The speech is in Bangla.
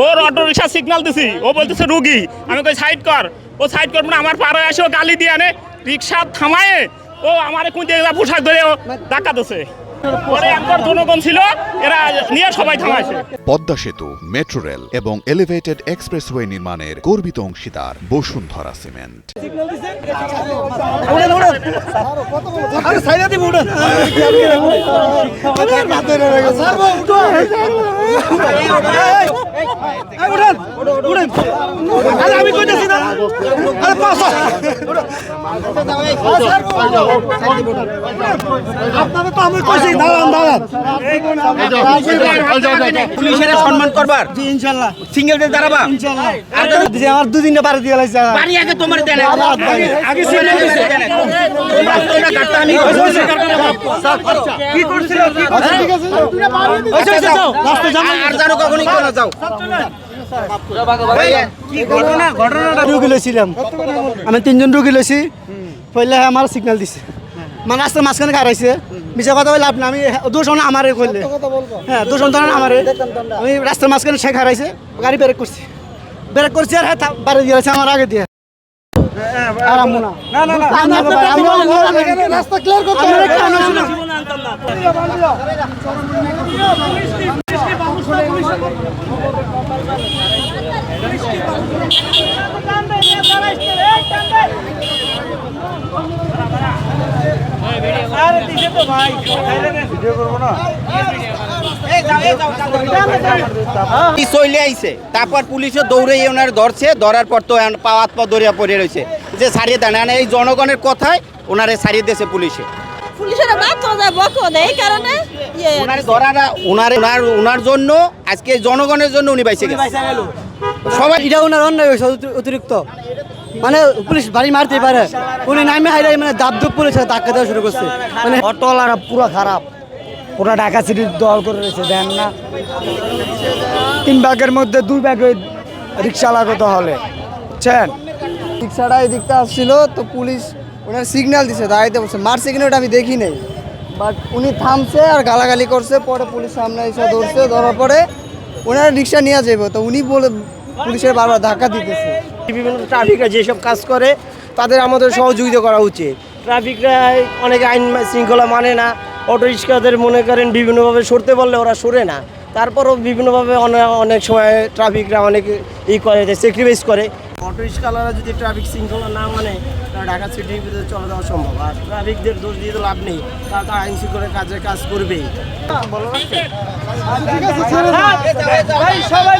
ওর অটো রিক্সা সিগন্যাল দিছি, ও বলতেছে রুগী, আমি কই সাইড কর, ও সাইড করবো না, আমার পাড়ায় এসে গালি দিয়ে আনে, রিক্সা থামায়ে ও আমার কোন জায়গায় পোশাক ধরে ধাক্কা দিচ্ছে। পরে একবার জনগণ ছিল, এরা নিয়ে সবাই থামাইছে। পদ্মা সেতু, মেট্রো রেল এবং এলিভেটেড এক্সপ্রেসওয়ে নির্মাণের গর্বিত অংশীদার বসুন্ধরা সিমেন্ট। পুলিশের সম্মান করবার ইনশাআল্লাহ সিঙ্গেল ডে দাঁড়াবা ইনশাআল্লাহ। আমার দুদিন বাড়ি দিয়ে লাইছে বাড়ি আগে তোমার দেন আগে সিঙ্গেল দিছে দেন এটা কাটটা আমি কি করছিল ঠিক আছে যাও রাস্তা যাও আর জানো কখনই কোন যাও কি ঘটনাটা রুগী লইছিলাম আমি 3 জন রুগী লইছি পয়লা আমার সিগন্যাল দিছে মানে রাস্তার মাঝখানে খারাইছে মিছা কথা বলে লাভ না আমি দোষ আমারে কইলে হ্যাঁ দোষ আমারে আমি রাস্তার মাঝখানে সে খারাইছে গাড়ি ব্রেক করছি আর হ্যাঁ বাড়ি দিয়েছে আমার আগে দিয়ে রাস্তা ক্লিয়ার করতে চলে আইছে তারপর পুলিশও দৌড়ে ওনার ধরছে, ধরার পর তো পাওয়াত পা দৌড়িয়া পড়ে রয়েছে যে ছাড়িয়ে দেন এই জনগণের কথায় ওনারে ছাড়িয়ে দিয়েছে পুলিশে। ওনার জন্য আজকে জনগণের জন্য উনি বাইসে গেছে সবাই। এটা ওনার অন্যায় হয়েছে অতিরিক্ত, মানে পুলিশ বাড়ি মারতে পারে উনি নামে হাইরাই মানে দাব পুলিশ ধাক্কা দেওয়া শুরু করছে। মানে অটোওয়ালারা পুরো খারাপ, পুরো ঢাকা সিটির দল করে রয়েছে দেন না 3 ভাগের মধ্যে 2 ভাগ রিক্সা লাগাতে হলে বুঝছেন। রিক্সাটা এদিকটা আসছিল তো পুলিশ ওনার সিগন্যাল দিছে দাঁড়াইতে বলছে, মারছে কিনা ওটা আমি দেখি নাই, বাট উনি থামছে আর গালাগালি করছে। পরে পুলিশ সামনে এসে ধরছে, ধরার পরে ওনার রিক্সা নিয়ে যাবে তো উনি বলে পুলিশের বারবার ধাক্কা দিতেছে। বিভিন্ন ট্রাফিকরা যেসব কাজ করে তাদের আমাদের সহযোগিতা করা উচিত। ট্রাফিকরা অনেকে আইন শৃঙ্খলা মানে না, অটো রিক্সাদের মনে করেন বিভিন্নভাবে সরতে বললে ওরা সরে না, তারপরও বিভিন্নভাবে অনেক সময় ট্রাফিকরা অনেক করে স্যাক্রিফাইস করে। অটো রিক্সাওয়ালারা যদি ট্রাফিক শৃঙ্খলা না মানে ঢাকা সিটির ভিতরে চলে যাওয়া সম্ভব। আর ট্রাফিকদের দোষ দিয়ে তো লাভ নেই, তারা আইন শৃঙ্খলার কাজ করবেই। সবাই